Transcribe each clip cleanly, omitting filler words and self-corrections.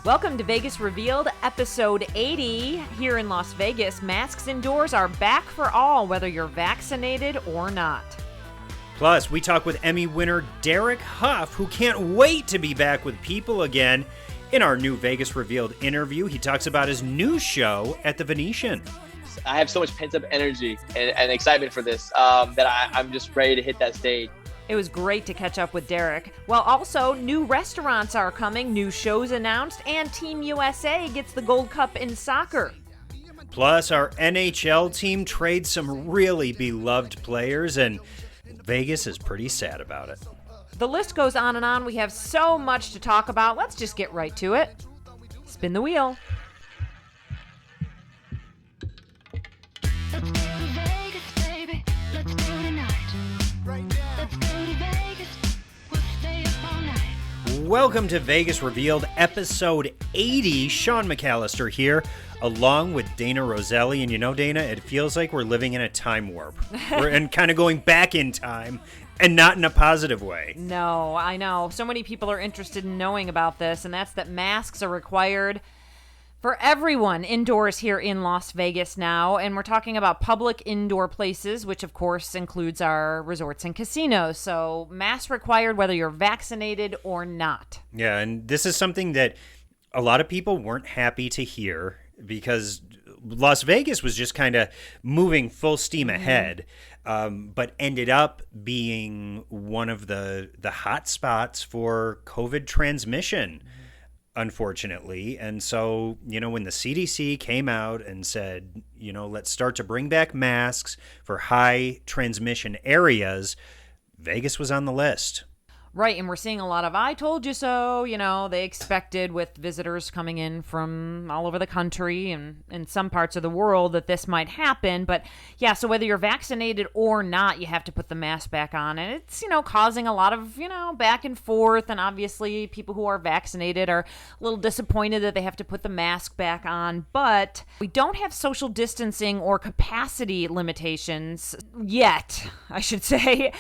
Welcome to Vegas Revealed, episode 80. Here in Las Vegas, masks indoors are back for all, whether you're vaccinated or not. Plus, we talk with Emmy winner Derek Huff, who can't wait to be back with people again. In our new Vegas Revealed interview, he talks about his new show at the Venetian. I have so much pent-up energy and excitement for this that I'm just ready to hit that stage. It was great to catch up with Derek. Well, also, new restaurants are coming, new shows announced, and Team USA gets the Gold Cup in soccer. Plus, our NHL team trades some really beloved players, and Vegas is pretty sad about it. The list goes on and on. We have so much to talk about. Let's just get right to it. Spin the wheel. Let's go to Vegas, baby. Let's go tonight. Let's go to Vegas. We'll stay up all night. Welcome to Vegas Revealed, episode 80. Sean McAllister here, along with Dayna Roselli. And you know, Dayna, it feels like we're living in a time warp. And kind of going back in time, and not in a positive way. No, I know. So many people are interested in knowing about this, and that's that masks are required for everyone indoors here in Las Vegas now. And we're talking about public indoor places, which of course includes our resorts and casinos. So masks required whether you're vaccinated or not. Yeah, and this is something that a lot of people weren't happy to hear because Las Vegas was just kind of moving full steam ahead, but ended up being one of the hot spots for COVID transmission, unfortunately. And so, you know, when the CDC came out and said, you know, let's start to bring back masks for high transmission areas, Vegas was on the list. Right, and we're seeing a lot of I told you so, you know, they expected with visitors coming in from all over the country and in some parts of the world that this might happen. But yeah, so whether you're vaccinated or not, you have to put the mask back on. And it's, you know, causing a lot of, you know, back and forth. And obviously people who are vaccinated are a little disappointed that they have to put the mask back on. But we don't have social distancing or capacity limitations yet, I should say.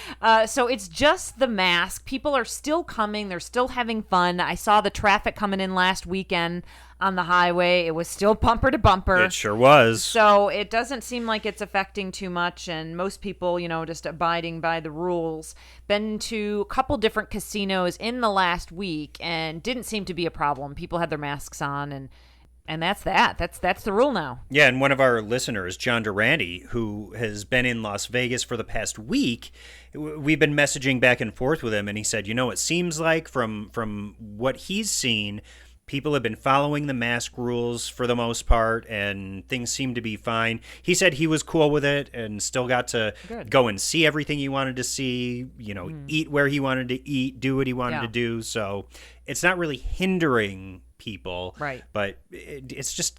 So it's just the mask. People are still coming. They're still having fun. I saw the traffic coming in last weekend on the highway. It was still bumper to bumper. It sure was. So it doesn't seem like it's affecting too much. And most people, you know, just abiding by the rules. Been to a couple different casinos in the last week and didn't seem to be a problem. People had their masks on and that's that. That's the rule now. Yeah, and one of our listeners, John Durante, who has been in Las Vegas for the past week, we've been messaging back and forth with him, and he said, you know, it seems like from what he's seen, people have been following the mask rules for the most part, and things seem to be fine. He said he was cool with it and still got to go and see everything he wanted to see, you know, eat where he wanted to eat, do what he wanted to do. So it's not really hindering people, right? But it's just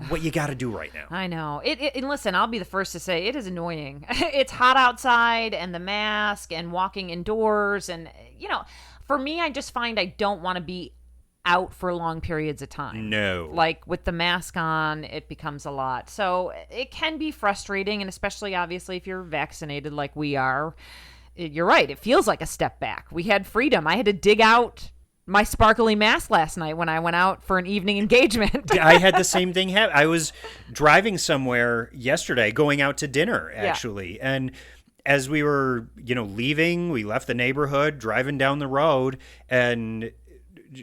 what you got to do right now. I know. And listen, I'll be the first to say it is annoying. It's hot outside and the mask and walking indoors. And, you know, for me, I just find I don't want to be out for long periods of time. No. Like with the mask on, it becomes a lot. So it can be frustrating. And especially, obviously, if you're vaccinated like we are, you're right. It feels like a step back. We had freedom. I had to dig out my sparkly mask last night when I went out for an evening engagement. I had the same thing happen. I was driving somewhere yesterday, going out to dinner, actually. And as we were, you know, leaving, we left the neighborhood, driving down the road, and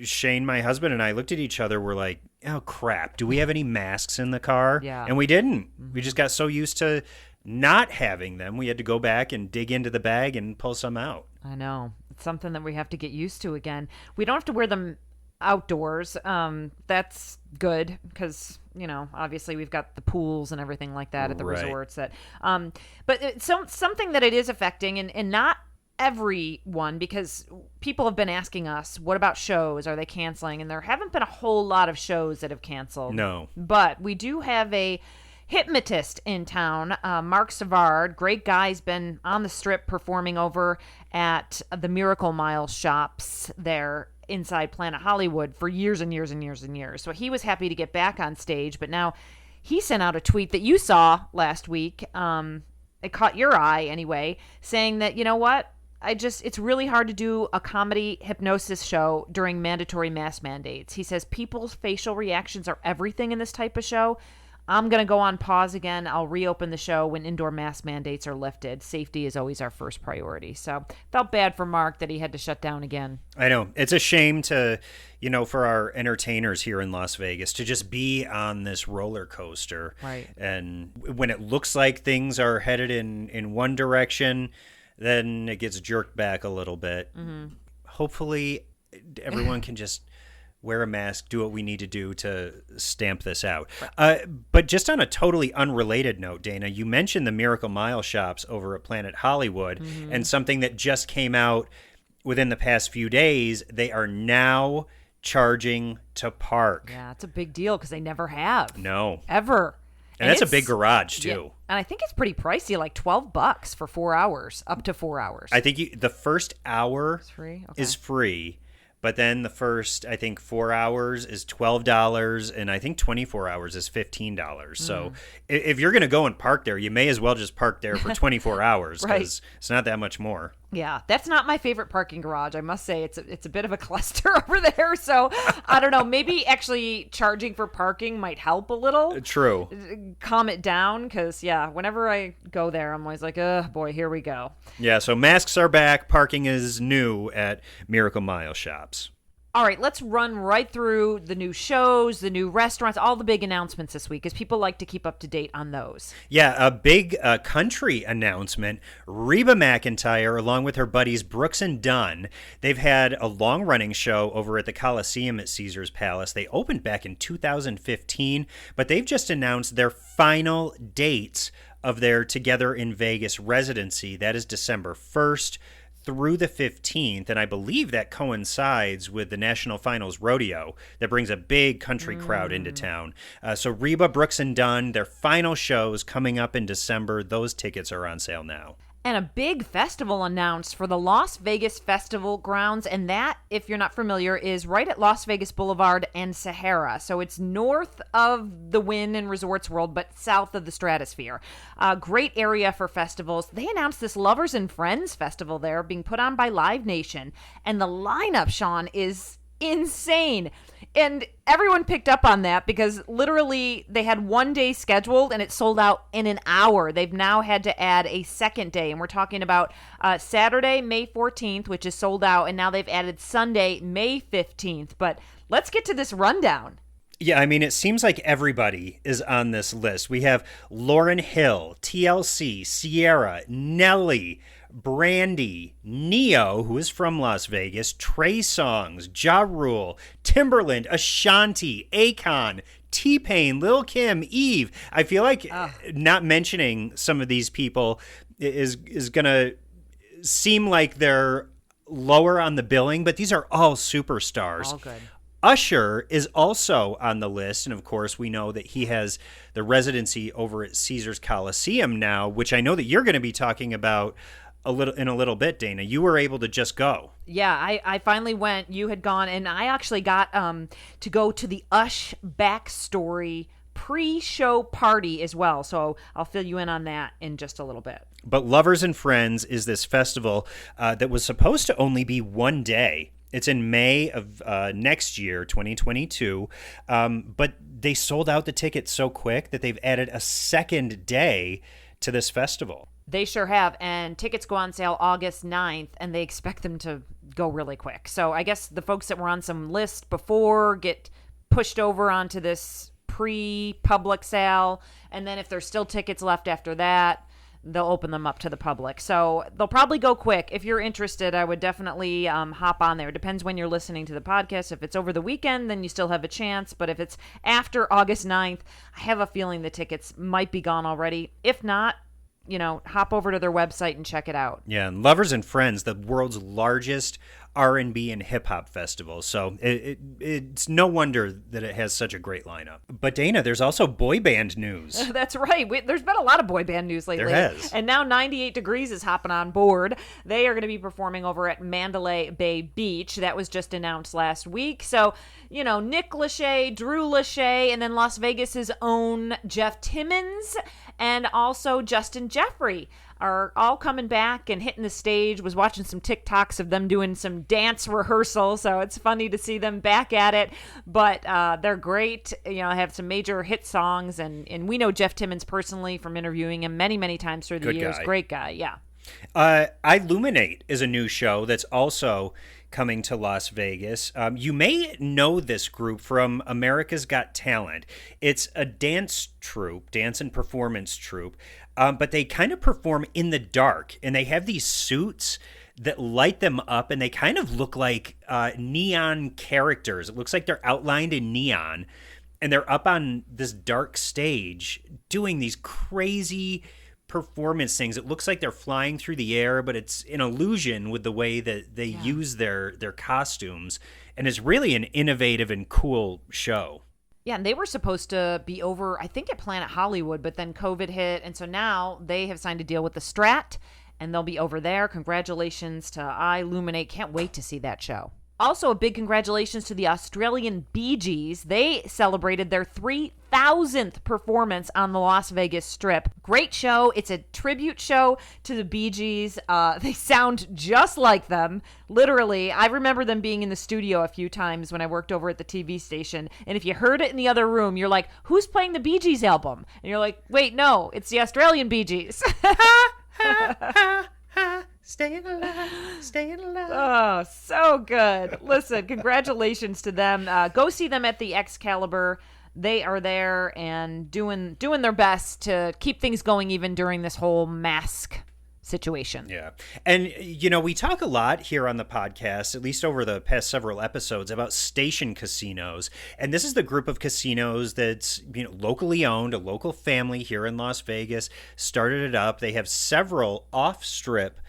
Shane, my husband, and I looked at each other. We're like, oh, crap. Do we have any masks in the car? Yeah. And we didn't. We just got so used to not having them. We had to go back and dig into the bag and pull some out. I know. It's something that we have to get used to again. We don't have to wear them outdoors. That's good because, you know, obviously we've got the pools and everything like that at the resorts. That, but it's something that it is affecting and not everyone, because people have been asking us, what about shows? Are they canceling? And there haven't been a whole lot of shows that have canceled. No. But we do have a hypnotist in town, Mark Savard. Great guy. He's been on the Strip performing over at the Miracle Mile shops there inside Planet Hollywood for years and years and years and years. So he was happy to get back on stage, but now he sent out a tweet that you saw last week. It caught your eye anyway, saying that, you know what? it's really hard to do a comedy hypnosis show during mandatory mask mandates. He says people's facial reactions are everything in this type of show. I'm going to go on pause again. I'll reopen the show when indoor mask mandates are lifted. Safety is always our first priority. So felt bad for Mark that he had to shut down again. I know. It's a shame to, for our entertainers here in Las Vegas to just be on this roller coaster. Right. And when it looks like things are headed in one direction, then it gets jerked back a little bit. Mm-hmm. Hopefully everyone can just wear a mask, do what we need to do to stamp this out. But just on a totally unrelated note, Dayna, you mentioned the Miracle Mile shops over at Planet Hollywood, and something that just came out within the past few days. They are now charging to park. Yeah, it's a big deal because they never have. No. Ever. And that's a big garage, too. Yeah, and I think it's pretty pricey, like $12 for 4 hours, up to 4 hours. I think the first hour is free. But then the first, I think, 4 hours is $12, and I think 24 hours is $15. So if you're going to go and park there, you may as well just park there for 24 hours because it's not that much more. Yeah, that's not my favorite parking garage. I must say it's a bit of a cluster over there. So I don't know. Maybe actually charging for parking might help a little. True. Calm it down because, whenever I go there, I'm always like, oh, boy, here we go. Yeah, so masks are back. Parking is new at Miracle Mile shops. All right, let's run right through the new shows, the new restaurants, all the big announcements this week, because people like to keep up to date on those. Yeah, a big country announcement. Reba McEntire, along with her buddies Brooks and Dunn, they've had a long-running show over at the Coliseum at Caesar's Palace. They opened back in 2015, but they've just announced their final dates of their Together in Vegas residency. That is December 1st. Through the 15th, and I believe that coincides with the National Finals Rodeo that brings a big country crowd into town. So Reba, Brooks, and Dunn, their final shows coming up in December. Those tickets are on sale now. And a big festival announced for the Las Vegas Festival grounds, and that, if you're not familiar, is right at Las Vegas Boulevard and Sahara. So it's north of the Wynn and Resorts World, but south of the Stratosphere. Great area for festivals. They announced this Lovers and Friends festival there being put on by Live Nation, and the lineup, Sean, is insane. And everyone picked up on that because literally they had 1 day scheduled and it sold out in an hour. They've now had to add a second day, and we're talking about Saturday, May 14th, which is sold out, and now they've added Sunday, May 15th. But let's get to this rundown. Yeah, I mean, it seems like everybody is on this list. We have Lauryn Hill, TLC, Ciara, Nelly, Brandy, Neo, who is from Las Vegas, Trey Songz, Ja Rule, Timberland, Ashanti, Akon, T-Pain, Lil Kim, Eve. I feel like not mentioning some of these people is going to seem like they're lower on the billing, but these are all superstars. All good. Usher is also on the list, and of course we know that he has the residency over at Caesar's Coliseum now, which I know that you're going to be talking about in a little bit, Dayna. You were able to just go. Yeah, I finally went. You had gone, and I actually got to go to the Ushh backstory pre-show party as well, so I'll fill you in on that in just a little bit. But Lovers and Friends is this festival that was supposed to only be 1 day. It's in May of next year, 2022, but they sold out the tickets so quick that they've added a second day to this festival. They sure have, and tickets go on sale August 9th, and they expect them to go really quick. So I guess the folks that were on some list before get pushed over onto this pre-public sale, and then if there's still tickets left after that, they'll open them up to the public. So they'll probably go quick. If you're interested, I would definitely hop on there. Depends when you're listening to the podcast. If it's over the weekend, then you still have a chance. But if it's after August 9th, I have a feeling the tickets might be gone already. If not, hop over to their website and check it out. Yeah, and Lovers and Friends, the world's largest R&B and hip-hop festival. So it's no wonder that it has such a great lineup. But Dayna, there's also boy band news. That's right. There's been a lot of boy band news lately. There has. And now 98 Degrees is hopping on board. They are going to be performing over at Mandalay Bay Beach. That was just announced last week. So, Nick Lachey, Drew Lachey, and then Las Vegas's own Jeff Timmons, and also Justin Jeffrey. are all coming back and hitting the stage. Was watching some TikToks of them doing some dance rehearsal, so it's funny to see them back at it. But they're great. Have some major hit songs, and we know Jeff Timmons personally from interviewing him many, many times through the Good years. guy. Great guy, yeah. Illuminate is a new show that's also coming to Las Vegas. You may know this group from America's Got Talent. It's a dance troupe, dance and performance troupe, but they kind of perform in the dark, and they have these suits that light them up, and they kind of look like neon characters. It looks like they're outlined in neon, and they're up on this dark stage doing these crazy performance things. It looks like they're flying through the air, but it's an illusion with the way that they use their costumes, and it's really an innovative and cool show. Yeah, and they were supposed to be over, I think, at Planet Hollywood, but then COVID hit, and so now they have signed a deal with the Strat, and they'll be over there. Congratulations to Illuminate. Can't wait to see that show. Also, a big congratulations to the Australian Bee Gees. They celebrated their 3,000th performance on the Las Vegas Strip. Great show. It's a tribute show to the Bee Gees. They sound just like them. Literally, I remember them being in the studio a few times when I worked over at the TV station. And if you heard it in the other room, you're like, who's playing the Bee Gees album? And you're like, wait, no, it's the Australian Bee Gees. Staying alive, staying alive. Oh, so good. Listen, congratulations to them. Go see them at the Excalibur. They are there and doing their best to keep things going even during this whole mask situation. Yeah. And, we talk a lot here on the podcast, at least over the past several episodes, about station casinos. And this is the group of casinos that's, locally owned, a local family here in Las Vegas started it up. They have several off-strip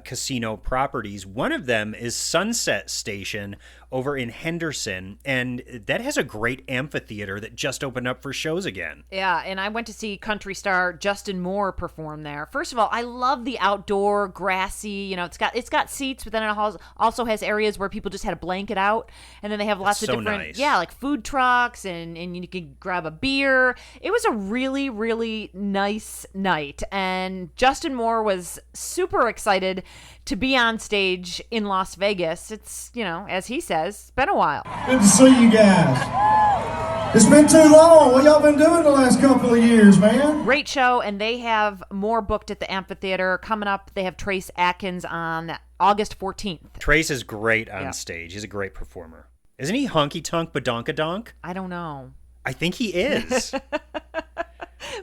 casino properties. One of them is Sunset Station over in Henderson, and that has a great amphitheater that just opened up for shows again. Yeah, and I went to see country star Justin Moore perform there. First of all, I love the outdoor grassy, it's got seats, but then it also has areas where people just had a blanket out, and then they have lots of different nice. like food trucks, and you can grab a beer. It was a really, really nice night, and Justin Moore was super excited to be on stage in Las Vegas. It's, as he says, it's been a while. Good to see you guys. It's been too long. What y'all been doing the last couple of years, man? Great show, and they have more booked at the amphitheater. Coming up, they have Trace Atkins on August 14th. Trace is great on stage. He's a great performer. Isn't he honky tonk badonkadonk? I don't know. I think he is.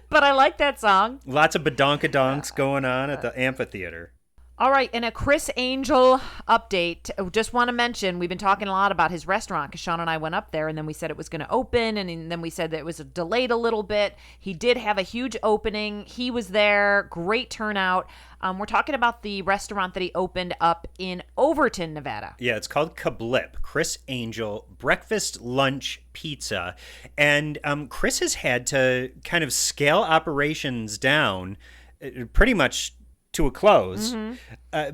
But I like that song. Lots of badonkadonks going on at the amphitheater. All right, and a Chris Angel update. Just want to mention, we've been talking a lot about his restaurant because Sean and I went up there, and then we said it was going to open, and then we said that it was delayed a little bit. He did have a huge opening. He was there. Great turnout. We're talking about the restaurant that he opened up in Overton, Nevada. Yeah, it's called Kablip, Chris Angel Breakfast Lunch Pizza. And Chris has had to kind of scale operations down pretty much to a close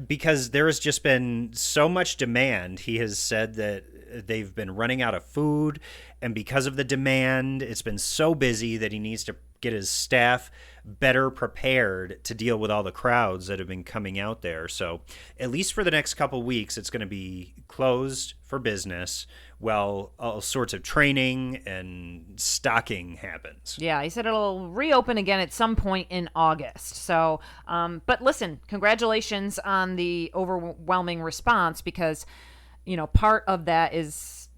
because there has just been so much demand. He has said that they've been running out of food, and because of the demand, it's been so busy that he needs to get his staff better prepared to deal with all the crowds that have been coming out there. So at least for the next couple weeks, it's going to be closed for business while all sorts of training and stocking happens. Yeah, he said it'll reopen again at some point in August. So, but listen, congratulations on the overwhelming response because, part of that is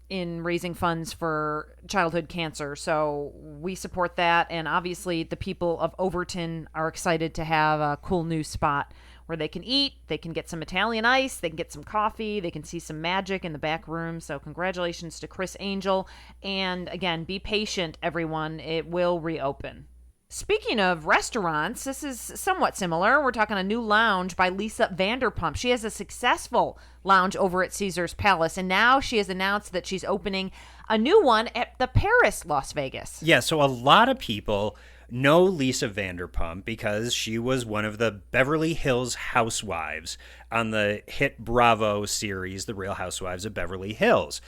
in raising funds for childhood cancer. So we support that. And obviously the people of Overton are excited to have a cool new spot where they can eat, they can get some Italian ice, they can get some coffee, they can see some magic in the back room. So congratulations to Chris Angel. And again, be patient, everyone. It will reopen. Speaking of restaurants, this is somewhat similar. We're talking a new lounge by Lisa Vanderpump. She has a successful lounge over at Caesar's Palace, and now she has announced that she's opening a new one at the Paris, Las Vegas. Yeah, so a lot of people know Lisa Vanderpump because she was one of the Beverly Hills housewives on the hit Bravo series, The Real Housewives of Beverly Hills.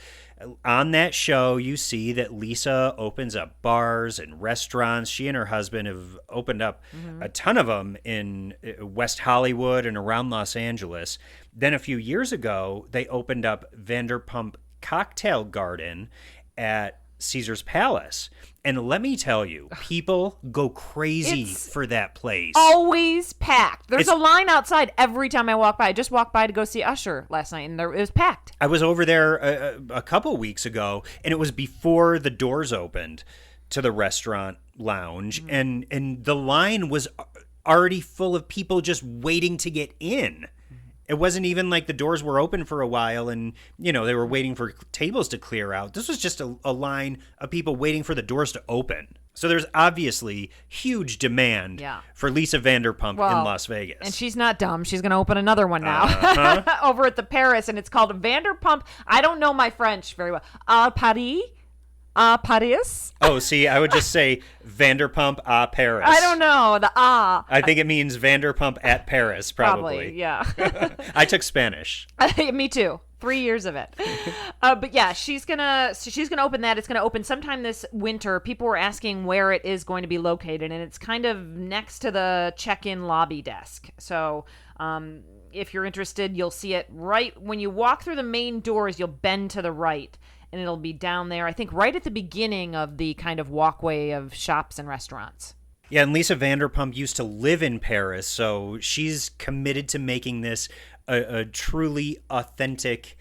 On that show, you see that Lisa opens up bars and restaurants. She and her husband have opened up a ton of them in West Hollywood and around Los Angeles. Then a few years ago, they opened up Vanderpump Cocktail Garden at Caesar's Palace. And let me tell you, people go crazy for that place. Always packed. There's a line outside every time I walk by. I just walked by to go see Usher last night, and it was packed. I was over there a couple weeks ago, and it was before the doors opened to the restaurant lounge, and the line was already full of people just waiting to get in. It wasn't even like the doors were open for a while and, they were waiting for tables to clear out. This was just a line of people waiting for the doors to open. So there's obviously huge demand for Lisa Vanderpump in Las Vegas. And she's not dumb. She's going to open another one now over at the Paris, and it's called Vanderpump. I don't know my French very well. Paris? Paris? Oh, see, I would just say Vanderpump à Paris. I don't know. I think it means Vanderpump at Paris, probably. Yeah. I took Spanish. Me too. 3 years of it. But yeah, she's gonna open that. It's gonna open sometime this winter. People were asking where it is going to be located, and it's kind of next to the check-in lobby desk. So if you're interested, you'll see it right when you walk through the main doors. You'll bend to the right, and it'll be down there, I think, right at the beginning of the kind of walkway of shops and restaurants. Yeah, and Lisa Vanderpump used to live in Paris, so she's committed to making this a truly authentic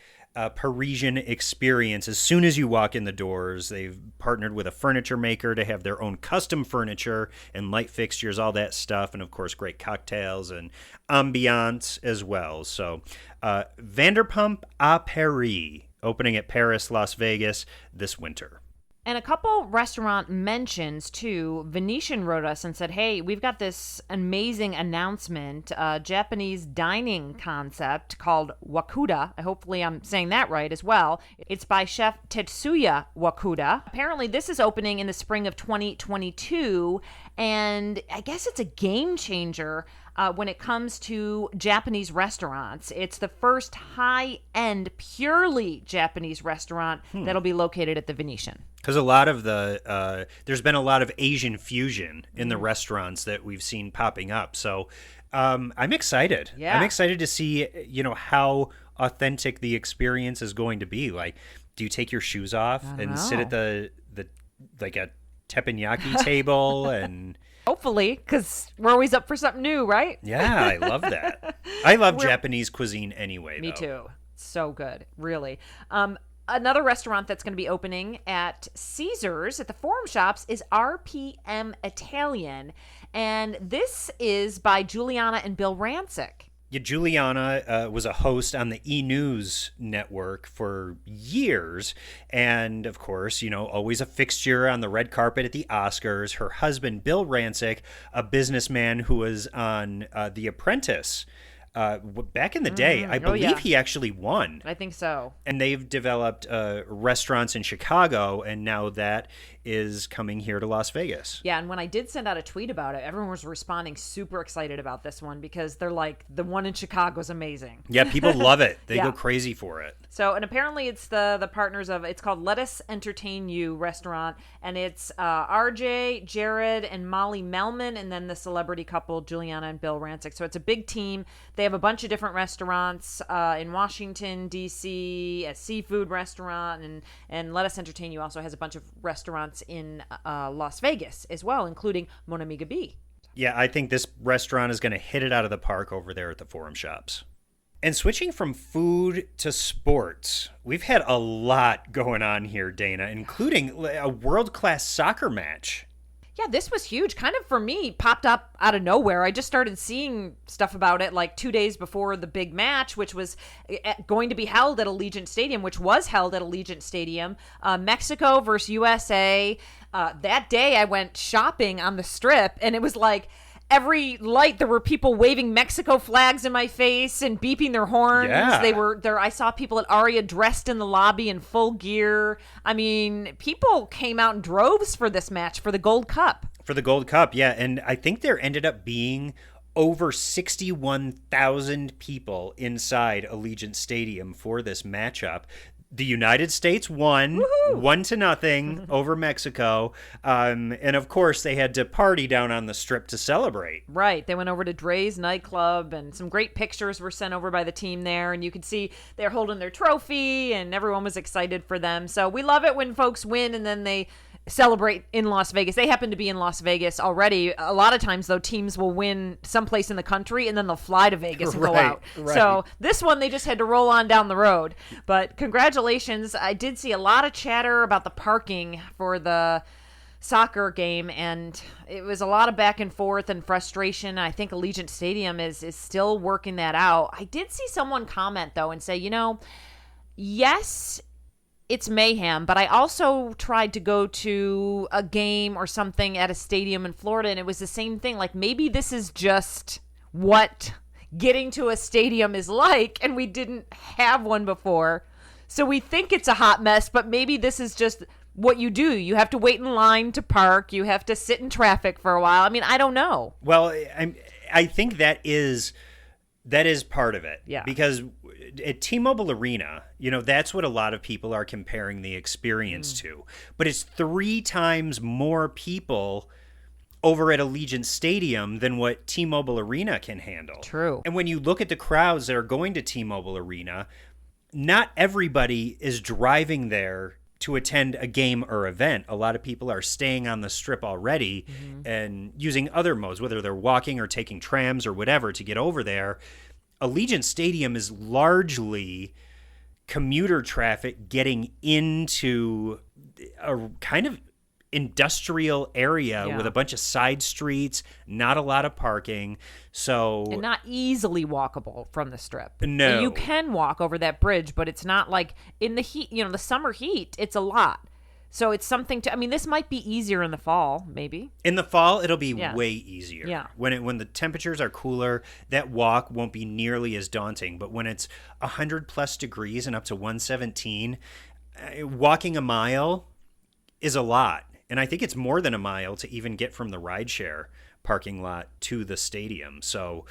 Parisian experience. As soon as you walk in the doors, they've partnered with a furniture maker to have their own custom furniture and light fixtures, all that stuff, and of course, great cocktails and ambiance as well. So, Vanderpump à Paris, opening at Paris, Las Vegas this winter. And a couple restaurant mentions, too. Venetian wrote us and said, hey, we've got this amazing announcement, a Japanese dining concept called Wakuda. Hopefully I'm saying that right as well. It's by chef Tetsuya Wakuda. Apparently this is opening in the spring of 2022, and I guess it's a game changer when it comes to Japanese restaurants. It's the first high-end, purely Japanese restaurant that'll be located at the Venetian. Because a lot of there's been a lot of Asian fusion in the restaurants that we've seen popping up. So I'm excited. Yeah. I'm excited to see, how authentic the experience is going to be. Like, do you take your shoes off and sit at the like a teppanyaki table and... Hopefully, because we're always up for something new, right? Yeah, I love that. I love Japanese cuisine anyway, Me though. too. So good, really. Another restaurant that's going to be opening at Caesars at the Forum Shops is RPM Italian, and this is by Juliana and Bill Rancic. Yeah, Juliana was a host on the E! News network for years. And, of course, always a fixture on the red carpet at the Oscars. Her husband, Bill Rancic, a businessman who was on The Apprentice back in the day. I believe he actually won. I think so. And they've developed restaurants in Chicago, and now that is coming here to Las Vegas. Yeah, and when I did send out a tweet about it, everyone was responding super excited about this one because they're like, the one in Chicago is amazing. Yeah, people love it. They go crazy for it. So, and apparently it's the partners of, it's called Let Us Entertain You Restaurant, and it's RJ, Jared, and Molly Melman, and then the celebrity couple, Juliana and Bill Rancic. So it's a big team. They have a bunch of different restaurants in Washington, D.C., a seafood restaurant, and Let Us Entertain You also has a bunch of restaurants in Las Vegas as well, including Mon Amiga B. Yeah, I think this restaurant is going to hit it out of the park over there at the Forum Shops. And switching from food to sports, we've had a lot going on here, Dayna, including a world-class soccer match. Yeah, this was huge. Kind of, for me, popped up out of nowhere. I just started seeing stuff about it like 2 days before the big match, which was going to be held at Allegiant Stadium, which was held at Allegiant Stadium. Mexico versus USA. That day, I went shopping on the Strip, and it was like every light, there were people waving Mexico flags in my face and beeping their horns. Yeah. They were there. I saw people at Aria dressed in the lobby in full gear. I mean, people came out in droves for this match for the Gold Cup. For the Gold Cup, yeah. And I think there ended up being over 61,000 people inside Allegiant Stadium for this matchup. The United States won 1-0 over Mexico. And of course, they had to party down on the strip to celebrate. Right. They went over to Dre's nightclub, and some great pictures were sent over by the team there. And you could see they're holding their trophy, and everyone was excited for them. So we love it when folks win and then they celebrate in Las Vegas. They happen to be in Las Vegas already. A lot of times, though, teams will win someplace in the country and then they'll fly to Vegas and go out. Right. So this one, they just had to roll on down the road. But congratulations. I did see a lot of chatter about the parking for the soccer game, and it was a lot of back and forth and frustration. I think Allegiant Stadium is still working that out. I did see someone comment, though, and say, yes, it's mayhem, but I also tried to go to a game or something at a stadium in Florida, and it was the same thing. Like, maybe this is just what getting to a stadium is like, and we didn't have one before. So we think it's a hot mess, but maybe this is just what you do. You have to wait in line to park. You have to sit in traffic for a while. I mean, I don't know. Well, I think that is part of it. Yeah. Because at T-Mobile Arena, that's what a lot of people are comparing the experience to. But it's 3 times more people over at Allegiant Stadium than what T-Mobile Arena can handle. True. And when you look at the crowds that are going to T-Mobile Arena, not everybody is driving there to attend a game or event. A lot of people are staying on the strip already and using other modes, whether they're walking or taking trams or whatever to get over there. Allegiant Stadium is largely commuter traffic getting into a kind of industrial area with a bunch of side streets, not a lot of parking. So And not easily walkable from the strip. No. You can walk over that bridge, but it's not like in the heat, the summer heat, it's a lot. So it's something this might be easier in the fall, maybe. in the fall, it'll be way easier. Yeah. When the temperatures are cooler, that walk won't be nearly as daunting. But when it's 100+ degrees and up to 117, walking a mile is a lot. And I think it's more than a mile to even get from the rideshare parking lot to the stadium. So,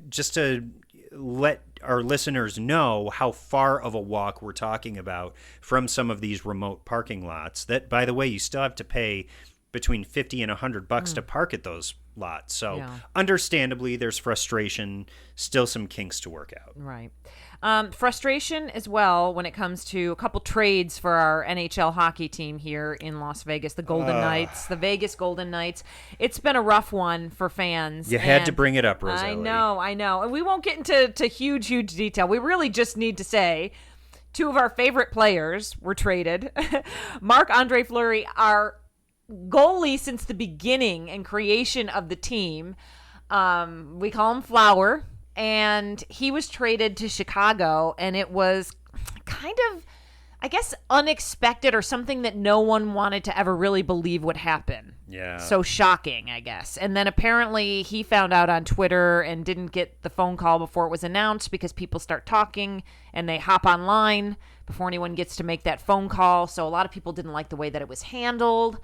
just to let our listeners know how far of a walk we're talking about from some of these remote parking lots that, by the way, you still have to pay between $50 and $100 to park at those lots. So understandably, there's frustration, still some kinks to work out. Right. Frustration as well when it comes to a couple trades for our NHL hockey team here in Las Vegas, the Golden Knights, the Vegas Golden Knights. It's been a rough one for fans. You had to bring it up, Roselli. I know. And we won't get into huge detail. We really just need to say 2 of our favorite players were traded. Marc-Andre Fleury, our goalie since the beginning and creation of the team. We call him Flower. And he was traded to Chicago, and it was kind of, I guess, unexpected or something that no one wanted to ever really believe would happen. Yeah. So shocking, I guess. And then apparently he found out on Twitter and didn't get the phone call before it was announced because people start talking and they hop online before anyone gets to make that phone call. So a lot of people didn't like the way that it was handled.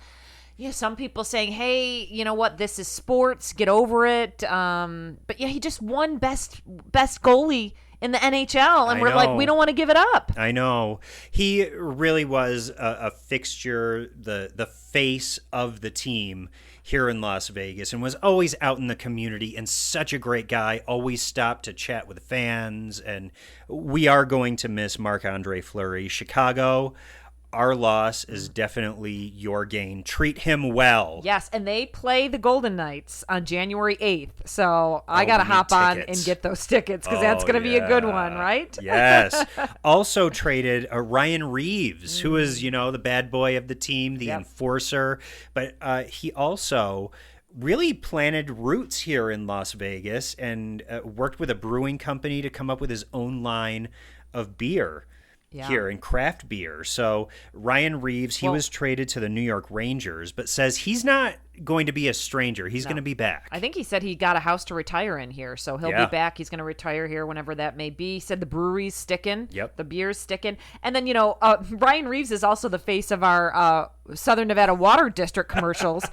Yeah, some people saying, hey, you know what, this is sports, get over it. But yeah, he just won best goalie in the NHL, and we're like, we don't want to give it up. I know. He really was a fixture, the face of the team here in Las Vegas, and was always out in the community, and such a great guy, always stopped to chat with fans, and we are going to miss Marc-Andre Fleury. Chicago, our loss is definitely your gain. Treat him well. Yes, and they play the Golden Knights on January 8th. So I got to hop on and get those tickets because that's going to be a good one, right? Yes. Also traded Ryan Reeves, who is, the bad boy of the team, the enforcer. But he also really planted roots here in Las Vegas and worked with a brewing company to come up with his own line of beer. Here in craft beer. So Ryan Reeves, he was traded to the New York Rangers, but says he's not going to be a stranger. He's going to be back. I think he said he got a house to retire in here, so he'll be back. He's going to retire here whenever that may be. He said the brewery's sticking. Yep. The beer's sticking. And then, Ryan Reeves is also the face of our Southern Nevada Water District commercials.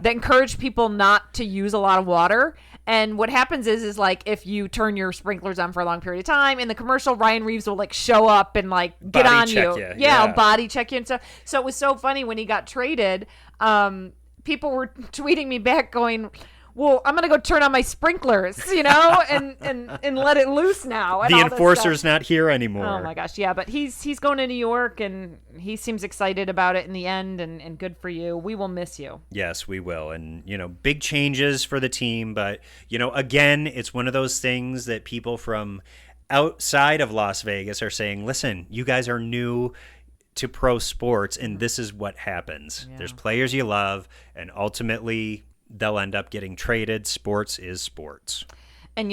that encourage people not to use a lot of water. And what happens is like if you turn your sprinklers on for a long period of time in the commercial, Ryan Reeves will like show up and like get Body on check you. you. Yeah, Yeah. body check you and stuff. So it was so funny when he got traded. People were tweeting me back going, well, I'm going to go turn on my sprinklers, and let it loose now. And The all this enforcer's stuff. not here anymore. Oh my gosh, yeah, but he's going to New York and he seems excited about it in the end, and good for you. We will miss you. Yes, we will. And, big changes for the team. But, again, it's one of those things that people from outside of Las Vegas are saying, listen, you guys are new to pro sports, and this is what happens. Yeah. There's players you love, and ultimately they'll end up getting traded. Sports is sports. And,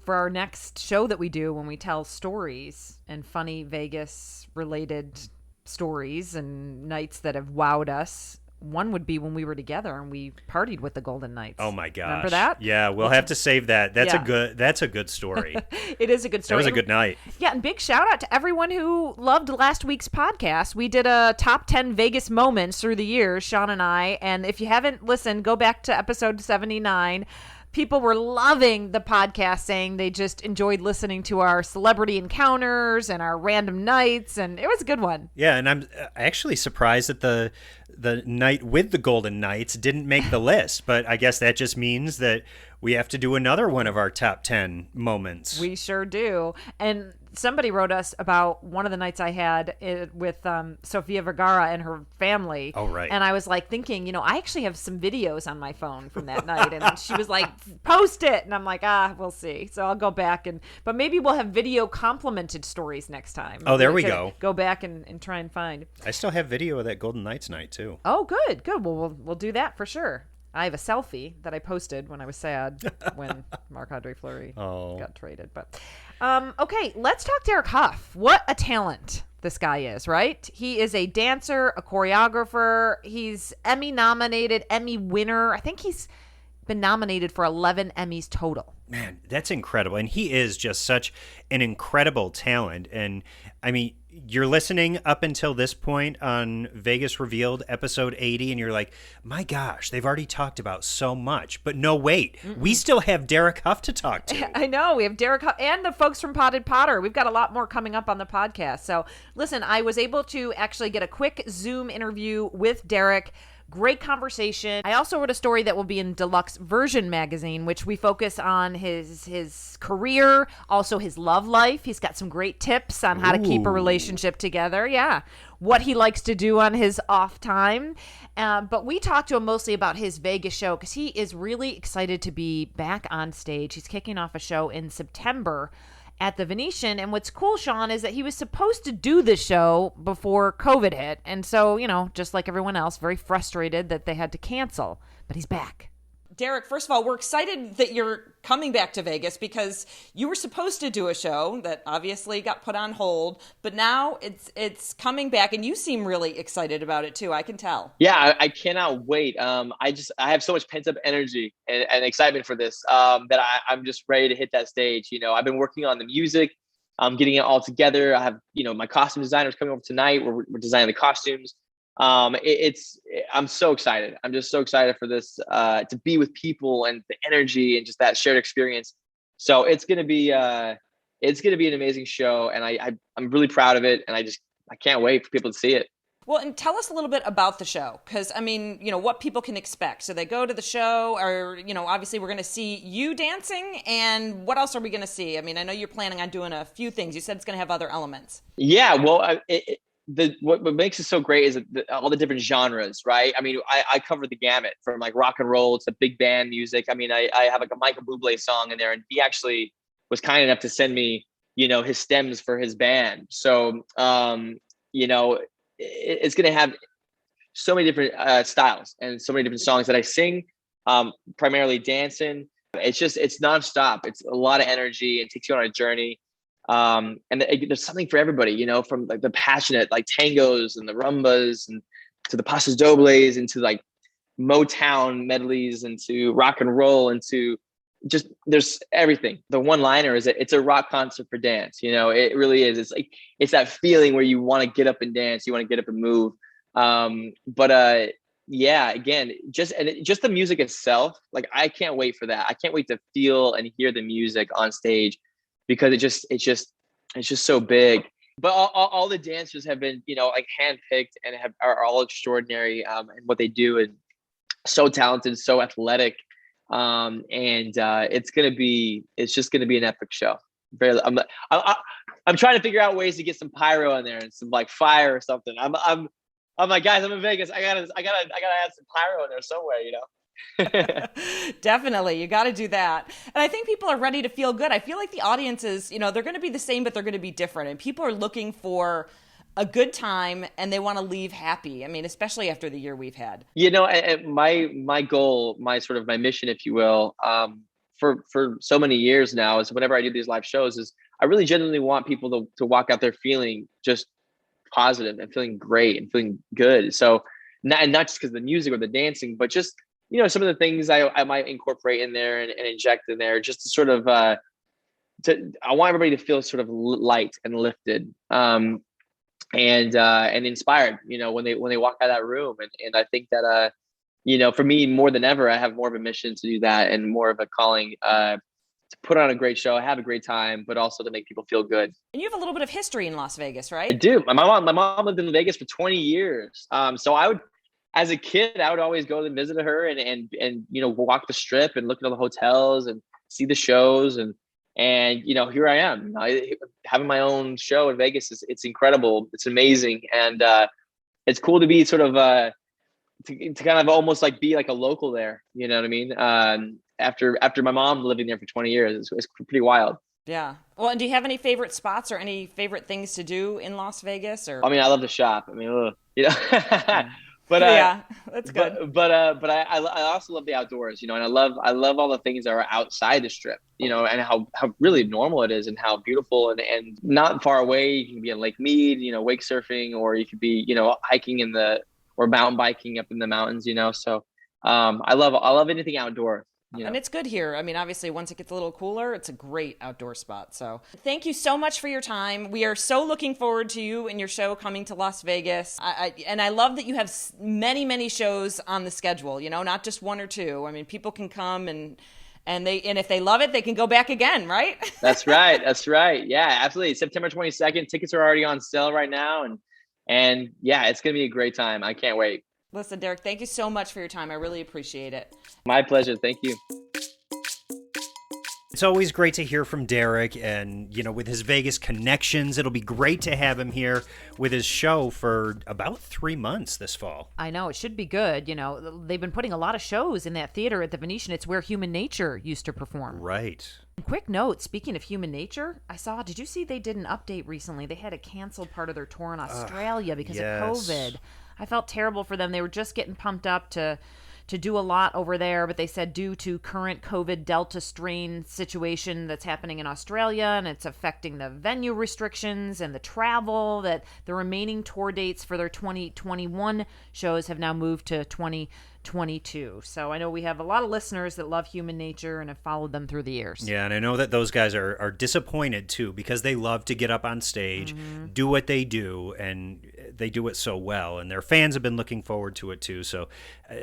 for our next show that we do, when we tell stories and funny Vegas-related stories and nights that have wowed us, one would be when we were together and we partied with the Golden Knights. Oh my gosh! Remember that? Yeah, we'll have to save that. That's Yeah. a good story. It is a good That story. was a good night. Yeah, and big shout out to everyone who loved last week's podcast. We did a top 10 Vegas moments through the years, Sean and I. And if you haven't listened, go back to episode 79. People were loving the podcast, saying they just enjoyed listening to our celebrity encounters and our random nights. And it was a good one. Yeah, and I'm actually surprised that the night with the Golden Knights didn't make the list. But I guess that just means that we have to do another one of our top 10 moments. We sure do. And somebody wrote us about one of the nights I had with Sofia Vergara and her family. Oh, right. And I was like thinking, I actually have some videos on my phone from that night. And she was like, post it. And I'm like, we'll see. So I'll go back but maybe we'll have video complimented stories next time. Oh, there we could go. Go back and try and find. I still have video of that Golden Knights night, too. Oh, good. Well, we'll do that for sure. I have a selfie that I posted when I was sad when Marc-Andre Fleury got traded. But okay, let's talk Derek Huff. What a talent this guy is, right? He is a dancer, a choreographer. He's Emmy nominated, Emmy winner. I think he's been nominated for 11 Emmys total. Man, that's incredible. And he is just such an incredible talent. And I mean, you're listening up until this point on Vegas Revealed episode 80, and you're like, my gosh, they've already talked about so much. But no, wait, we still have Derek Huff to talk to. I know. We have Derek Huff and the folks from Potted Potter. We've got a lot more coming up on the podcast. So listen, I was able to actually get a quick Zoom interview with Derek. Great conversation. I also wrote a story that will be in Deluxe Version magazine, which we focus on his career, also his love life. He's got some great tips on how to keep a relationship together. Yeah. What he likes to do on his off time. But we talked to him mostly about his Vegas show because he is really excited to be back on stage. He's kicking off a show in September at the Venetian. And what's cool, Sean, is that he was supposed to do the show before COVID hit. And so, just like everyone else, very frustrated that they had to cancel. But he's back. Derek, first of all, we're excited that you're coming back to Vegas because you were supposed to do a show that obviously got put on hold, but now it's coming back, and you seem really excited about it too. I can tell. Yeah, I cannot wait. I have so much pent up energy and excitement for this that I'm just ready to hit that stage. I've been working on the music. I'm getting it all together. I have, my costume designers coming over tonight. We're designing the costumes. I'm so excited. I'm just so excited for this, to be with people and the energy and just that shared experience. So it's going to be an amazing show. And I'm really proud of it. And I can't wait for people to see it. Well, and tell us a little bit about the show, because, what people can expect. So they go to the show, or, obviously we're going to see you dancing, and what else are we going to see? I know you're planning on doing a few things. You said it's going to have other elements. Yeah, well, what makes it so great is all the different genres, right? I cover the gamut from like rock and roll to big band music. I have like a Michael Bublé song in there, and he actually was kind enough to send me, his stems for his band. So, it's going to have so many different styles and so many different songs that I sing, primarily dancing. It's nonstop. It's a lot of energy and takes you on a journey. And there's something for everybody, from like the passionate, like tangos and the rumbas, and to the pasos dobles, and to like Motown medleys, and to rock and roll, and to just, there's everything. The one liner is it's a rock concert for dance. It really is. It's that feeling where you want to get up and dance, you want to get up and move. But yeah, again, just the music itself, like I can't wait for that. I can't wait to feel and hear the music on stage because it's just so big. But all the dancers have been, like handpicked and are all extraordinary in what they do, and so talented, so athletic. It's just gonna be an epic show. I'm trying to figure out ways to get some pyro in there and some like fire or something. I'm like, guys, I'm in Vegas. I gotta add some pyro in there somewhere. Definitely. You got to do that. And I think people are ready to feel good. I feel like the audiences, they're going to be the same, but they're going to be different. And people are looking for a good time and they want to leave happy. I mean, especially after the year we've had. And my goal, my mission, if you will, for so many years now is whenever I do these live shows is I really genuinely want people to walk out there feeling just positive and feeling great and feeling good. So not just because of the music or the dancing, but just, some of the things I might incorporate in there and inject in there just to sort of, I want everybody to feel sort of light and lifted, and inspired, when they walk out of that room. And I think that, for me, more than ever, I have more of a mission to do that and more of a calling, to put on a great show, have a great time, but also to make people feel good. And you have a little bit of history in Las Vegas, right? I do. My mom lived in Vegas for 20 years. So as a kid, I would always go and visit her and walk the strip and look at all the hotels and see the shows. And here I am. Having my own show in Vegas it's incredible. It's amazing. And it's cool to be sort of to kind of almost like be like a local there. You know what I mean? After my mom living there for 20 years, it's pretty wild. Yeah. Well, and do you have any favorite spots or any favorite things to do in Las Vegas? Or I mean, I love to shop. I mean, But yeah, that's good. But I also love the outdoors, and I love all the things that are outside the strip, and how really normal it is and how beautiful and not far away. You can be in Lake Mead, wake surfing, or you could be, hiking or mountain biking up in the mountains, So I love anything outdoor. And it's good here. I mean, obviously, once it gets a little cooler, it's a great outdoor spot. So thank you so much for your time. We are so looking forward to you and your show coming to Las Vegas. And I love that you have many, many shows on the schedule, not just one or two. I mean, people can come and if they love it, they can go back again, right? That's right. That's right. Yeah, absolutely. September 22nd. Tickets are already on sale right now. And yeah, it's going to be a great time. I can't wait. Listen, Derek, thank you so much for your time. I really appreciate it. My pleasure. Thank you. It's always great to hear from Derek, and, with his Vegas connections, it'll be great to have him here with his show for about 3 months this fall. I know, it should be good. They've been putting a lot of shows in that theater at the Venetian. It's where Human Nature used to perform. Right. Quick note, speaking of Human Nature, did you see they did an update recently? They had to cancel part of their tour in Australia because of COVID. I felt terrible for them. They were just getting pumped up to do a lot over there, but they said due to current COVID Delta strain situation that's happening in Australia and it's affecting the venue restrictions and the travel, that the remaining tour dates for their 2021 shows have now moved to 2022. So I know we have a lot of listeners that love Human Nature and have followed them through the years. Yeah, and I know that those guys are disappointed too, because they love to get up on stage, do what they do, and they do it so well, and their fans have been looking forward to it too. So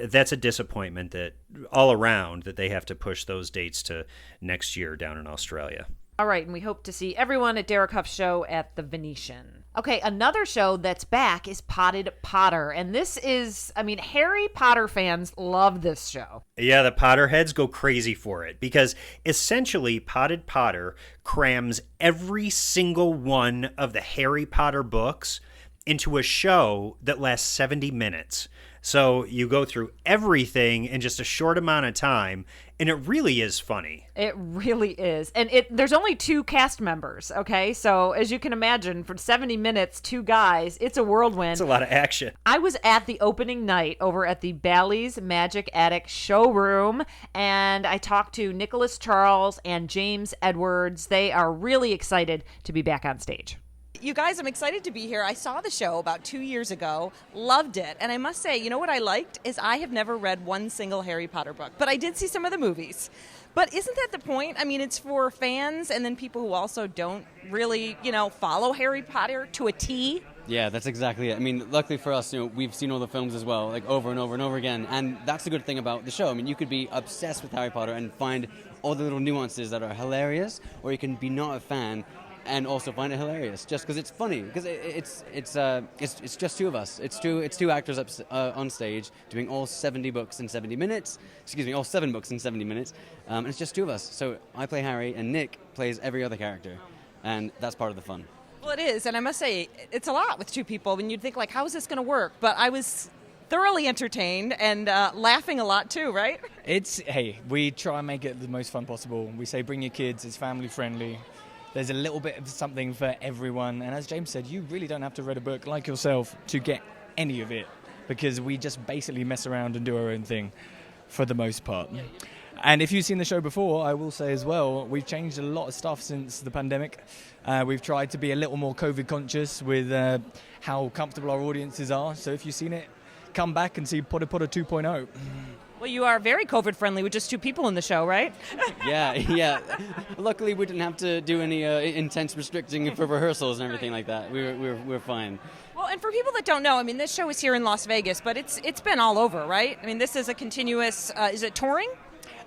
that's a disappointment that all around that they have to push those dates to next year down in Australia. All right, and we hope to see everyone at Derek Huff's show at the Venetian. Okay, another show that's back is Potted Potter, and this is, Harry Potter fans love this show. Yeah, the Potterheads go crazy for it, because essentially Potted Potter crams every single one of the Harry Potter books into a show that lasts 70 minutes. So you go through everything in just a short amount of time, and it really is funny. It really is. And there's only 2 cast members, okay? So as you can imagine, for 70 minutes, 2 guys, it's a whirlwind. It's a lot of action. I was at the opening night over at the Bally's Magic Attic showroom, and I talked to Nicholas Charles and James Edwards. They are really excited to be back on stage. You guys, I'm excited to be here. I saw the show about 2 years ago, loved it. And I must say, what I liked is I have never read one single Harry Potter book, but I did see some of the movies. But isn't that the point? It's for fans and then people who also don't really, follow Harry Potter to a T. Yeah, that's exactly it. I mean, luckily for us, we've seen all the films as well, like over and over and over again, and that's the good thing about the show. I mean, you could be obsessed with Harry Potter and find all the little nuances that are hilarious, or you can be not a fan and also find it hilarious just because it's funny. Because it's just two of us. It's two actors up on stage doing all 70 books in 70 minutes. Excuse me, all 7 books in 70 minutes, and it's just two of us. So I play Harry, and Nick plays every other character, and that's part of the fun. Well, it is, and I must say, it's a lot with two people. And you'd think, like, how is this going to work? But I was thoroughly entertained and laughing a lot too, right? Hey, we try and make it the most fun possible. We say bring your kids, it's family friendly. There's a little bit of something for everyone. And as James said, you really don't have to read a book like yourself to get any of it, because we just basically mess around and do our own thing for the most part. And if you've seen the show before, I will say as well, we've changed a lot of stuff since the pandemic. We've tried to be a little more COVID conscious with how comfortable our audiences are. So if you've seen it, come back and see Potter 2.0. Well, you are very COVID friendly with just 2 people in the show, right? Yeah. Luckily, we didn't have to do any intense restricting for rehearsals and everything like that. We're fine. Well, and for people that don't know, I mean, this show is here in Las Vegas, but it's been all over, right? I mean, this is a continuous, is it touring?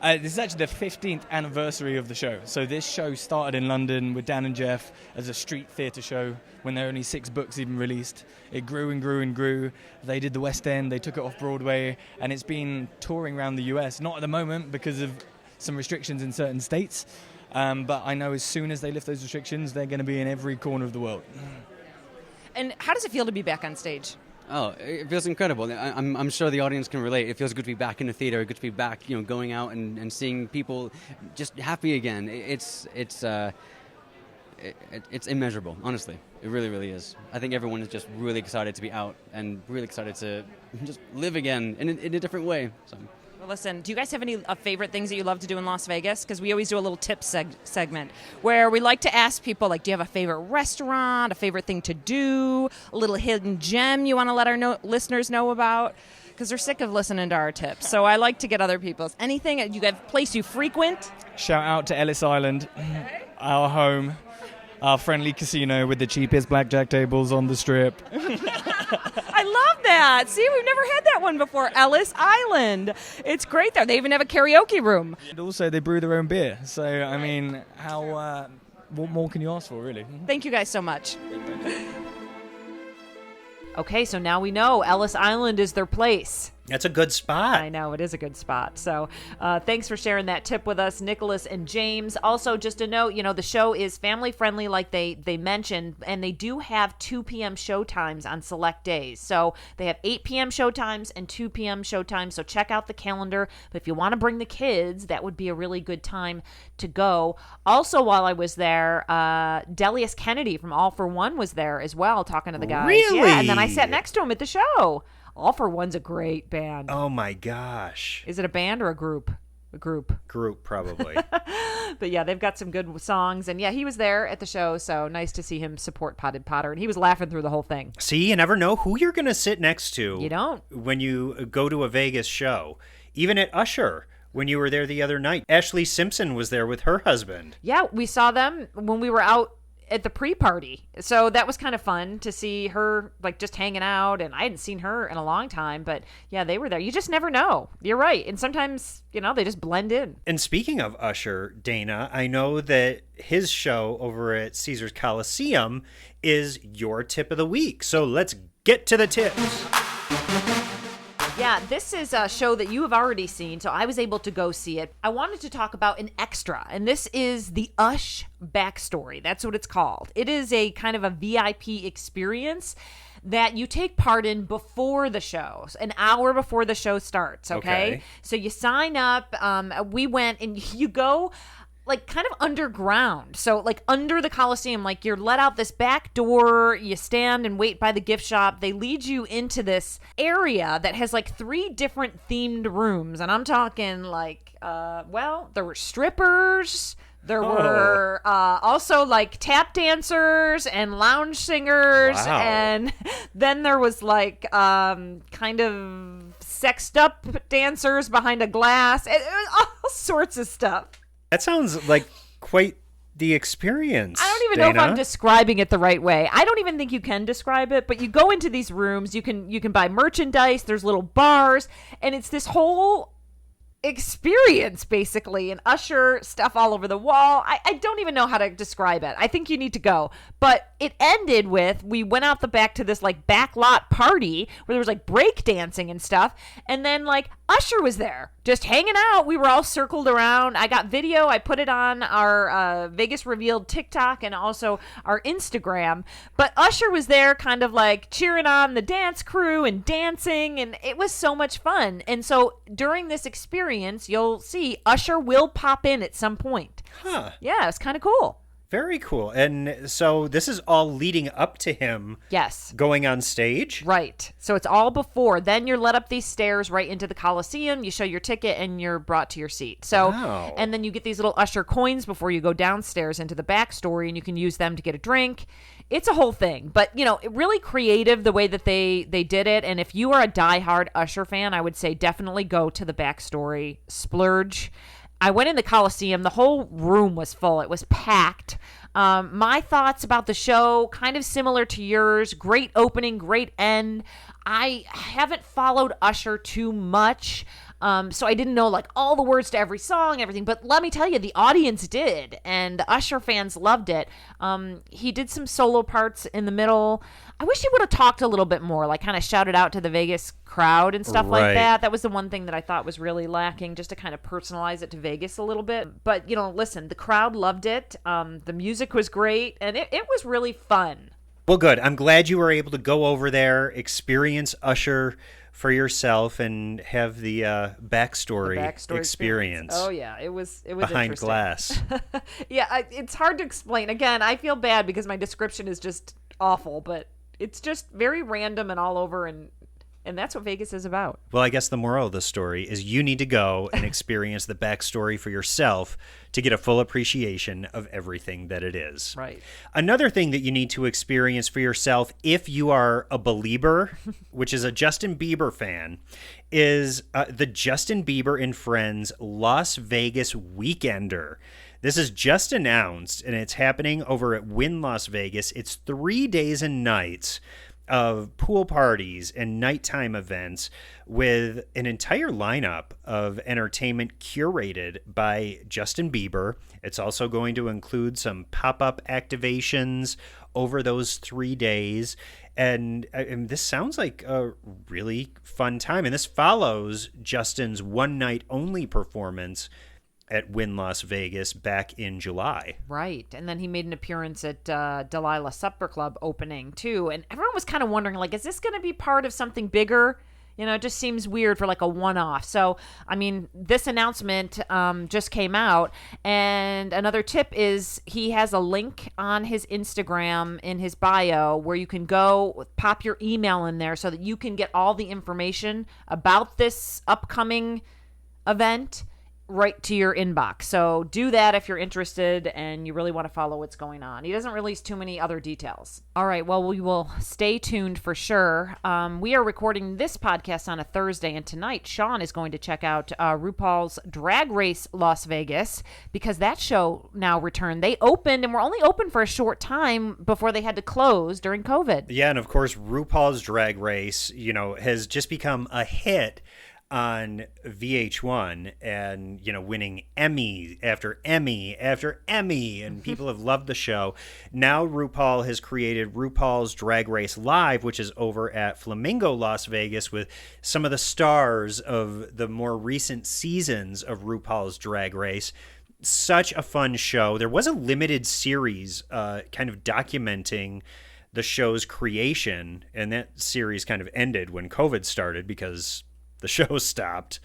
This is actually the 15th anniversary of the show. So this show started in London with Dan and Jeff as a street theatre show when there were only 6 books even released. It grew and grew and grew. They did the West End, they took it off Broadway, and it's been touring around the US. Not at the moment because of some restrictions in certain states, but I know as soon as they lift those restrictions, they're going to be in every corner of the world. And how does it feel to be back on stage? Oh, it feels incredible. I'm sure the audience can relate. It feels good to be back in the theater, good to be back, going out and seeing people just happy again. It's immeasurable, honestly. It really, really is. I think everyone is just really excited to be out and really excited to just live again in a different way. So. Well, listen, do you guys have any favorite things that you love to do in Las Vegas? Because we always do a little tip segment where we like to ask people, like, do you have a favorite restaurant, a favorite thing to do, a little hidden gem you want to let our listeners know about? Because they're sick of listening to our tips. So I like to get other people's. Anything, you have a place you frequent? Shout out to Ellis Island, our home, our friendly casino with the cheapest blackjack tables on the strip. I love that. See, we've never had that one before. Ellis Island. It's great there. They even have a karaoke room. And also, they brew their own beer. So, I mean, what more can you ask for, really? Thank you guys so much. Okay, so now we know Ellis Island is their place. That's a good spot. I know, it is a good spot. So thanks for sharing that tip with us, Nicholas and James. Also, just a note, the show is family friendly like they mentioned, and they do have 2 p.m. show times on select days. So they have 8 p.m. show times and 2 p.m. show times. So check out the calendar. But if you want to bring the kids, that would be a really good time to go. Also, while I was there, Delius Kennedy from All for One was there as well, talking to the guys. Really? Yeah, and then I sat next to him at the show. All for One's a great band. Oh my gosh. Is it a band or a group? A group. Group, probably. But yeah, they've got some good songs. And yeah, he was there at the show, so nice to see him support Potted Potter. And he was laughing through the whole thing. See, you never know who you're going to sit next to. You don't. When you go to a Vegas show. Even at Usher, when you were there the other night. Ashley Simpson was there with her husband. Yeah, we saw them when we were out at the pre-party. So that was kind of fun to see her like just hanging out, and I hadn't seen her in a long time, but yeah, they were there. You just never know. You're right. And sometimes, they just blend in. And speaking of Usher, Dayna, I know that his show over at Caesars Coliseum is your tip of the week. So let's get to the tips. Yeah, this is a show that you have already seen, so I was able to go see it. I wanted to talk about an extra, and this is the Ushh backstory. That's what it's called. It is a kind of a VIP experience that you take part in before the show, an hour before the show starts, okay? So you sign up. We went, and you go like kind of underground. So like under the Coliseum, like you're let out this back door, you stand and wait by the gift shop. They lead you into this area that has like 3 different themed rooms. And I'm talking like, there were strippers. There were also like tap dancers and lounge singers. Wow. And then there was like kind of sexed up dancers behind a glass. It was all sorts of stuff. That sounds like quite the experience? I don't even know if I'm Dayna? describing it the right way. I don't even think you can describe it, but you go into these rooms, you can buy merchandise, there's little bars, and it's this whole experience basically, and Usher stuff all over the wall. I don't even know how to describe it. I think you need to go. But it ended with, we went out the back to this like back lot party where there was like break dancing and stuff, and then like Usher was there just hanging out. We were all circled around. I got video. I put it on our Vegas Revealed TikTok and also our Instagram. But Usher was there kind of like cheering on the dance crew and dancing, and it was so much fun. And so during this experience, you'll see Usher will pop in at some point. Huh. Yeah, it's kind of cool. Very cool. And so this is all leading up to him Yes. going on stage? Right. So it's all before. Then you're led up these stairs right into the Coliseum. You show your ticket and you're brought to your seat. So, Wow. and then you get these little Usher coins before you go downstairs into the backstory, and you can use them to get a drink. It's a whole thing, but really creative the way that they did it. And if you are a diehard Usher fan, I would say definitely go to the backstory, splurge. I went in the Coliseum. The whole room was full. It was packed. My thoughts about the show, kind of similar to yours. Great opening, great end. I haven't followed Usher too much, so I didn't know like all the words to every song, everything. But let me tell you, the audience did, and the Usher fans loved it. He did some solo parts in the middle. I wish he would have talked a little bit more, like kind of shouted out to the Vegas crowd and stuff Right. like that. That was the one thing that I thought was really lacking, just to kind of personalize it to Vegas a little bit. But, listen, the crowd loved it. The music was great, and it was really fun. Well, good. I'm glad you were able to go over there, experience Usher for yourself, and have the backstory, experience. Oh, yeah. It was behind interesting. glass. Yeah, it's hard to explain. Again, I feel bad because my description is just awful, but it's just very random and all over, and that's what Vegas is about. Well, I guess the moral of the story is you need to go and experience the backstory for yourself to get a full appreciation of everything that it is. Right. Another thing that you need to experience for yourself, if you are a believer, which is a Justin Bieber fan, is the Justin Bieber and Friends Las Vegas Weekender. This is just announced, and it's happening over at Wynn Las Vegas. It's 3 days and nights of pool parties and nighttime events with an entire lineup of entertainment curated by Justin Bieber. It's also going to include some pop-up activations over those 3 days. And this sounds like a really fun time. And this follows Justin's one-night-only performance at Wynn Las Vegas back in July. Right. And then he made an appearance at Delilah Supper Club opening, too. And everyone was kind of wondering, like, is this going to be part of something bigger? It just seems weird for like a one-off. So, I mean, this announcement just came out. And another tip is he has a link on his Instagram in his bio where you can go pop your email in there so that you can get all the information about this upcoming event right to your inbox. So do that if you're interested and you really want to follow what's going on. He doesn't release too many other details. All right, well, we will stay tuned for sure. We are recording this podcast on a Thursday, and tonight Sean is going to check out RuPaul's Drag Race Las Vegas because that show now returned. They opened and were only open for a short time before they had to close during COVID. Yeah, and of course, RuPaul's Drag Race, has just become a hit on VH1 and, winning Emmy after Emmy after Emmy, and people have loved the show. Now RuPaul has created RuPaul's Drag Race Live, which is over at Flamingo, Las Vegas, with some of the stars of the more recent seasons of RuPaul's Drag Race. Such a fun show. There was a limited series kind of documenting the show's creation, and that series kind of ended when COVID started because the show stopped.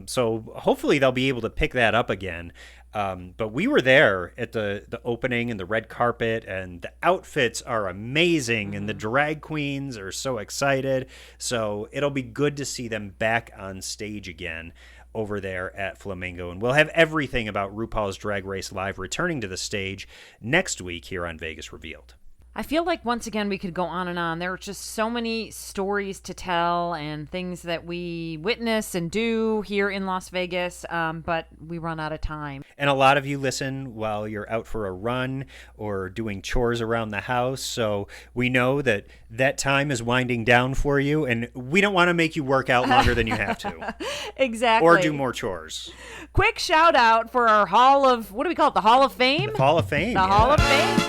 So hopefully they'll be able to pick that up again. But we were there at the opening and the red carpet, and the outfits are amazing, and the drag queens are so excited. So it'll be good to see them back on stage again over there at Flamingo. And we'll have everything about RuPaul's Drag Race Live returning to the stage next week here on Vegas Revealed. I feel like once again we could go on and on. There are just so many stories to tell and things that we witness and do here in Las Vegas, but we run out of time. And a lot of you listen while you're out for a run or doing chores around the house. So we know that that time is winding down for you, and we don't want to make you work out longer than you have to. Exactly. Or do more chores. Quick shout out for our Hall of, what do we call it? The Hall of Fame? The Hall of Fame. The Hall of Fame.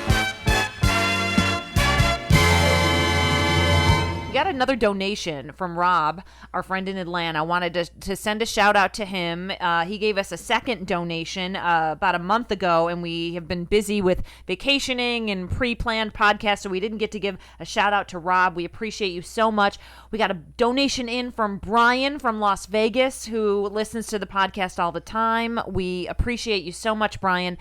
We got another donation from Rob, our friend in Atlanta. I wanted to send a shout out to him. He gave us a second donation about a month ago, and we have been busy with vacationing and pre-planned podcasts, so we didn't get to give a shout out to Rob. We appreciate you so much. We got a donation in from Brian from Las Vegas, who listens to the podcast all the time. We appreciate you so much, Brian.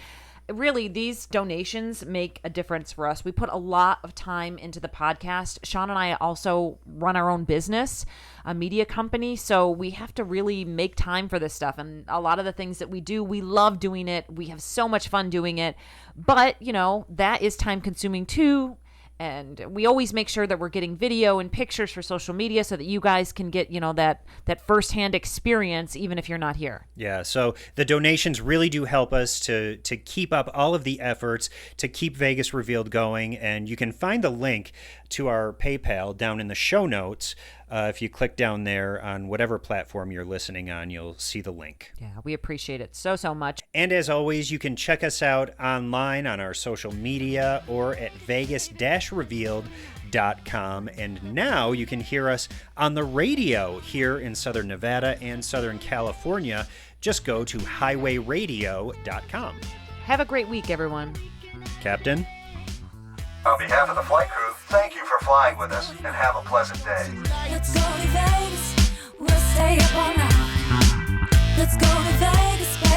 Really, these donations make a difference for us. We put a lot of time into the podcast. Sean and I also run our own business, a media company, so we have to really make time for this stuff. And a lot of the things that we do, we love doing it. We have so much fun doing it. But, you know, that is time consuming too. And we always make sure that we're getting video and pictures for social media so that you guys can get, you know, that firsthand experience, even if you're not here. Yeah, so the donations really do help us to keep up all of the efforts to keep Vegas Revealed going. And you can find the link to our PayPal down in the show notes. If you click down there on whatever platform you're listening on, you'll see the link. Yeah, we appreciate it so much. And as always, you can check us out online on our social media or at vegas-revealed.com. And now you can hear us on the radio here in Southern Nevada and Southern California. Just go to highwayradio.com. Have a great week, everyone. Captain? On behalf of the flight crew, thank you for flying with us and have a pleasant day. Let's go to Vegas. We'll stay up all night. Let's go to Vegas.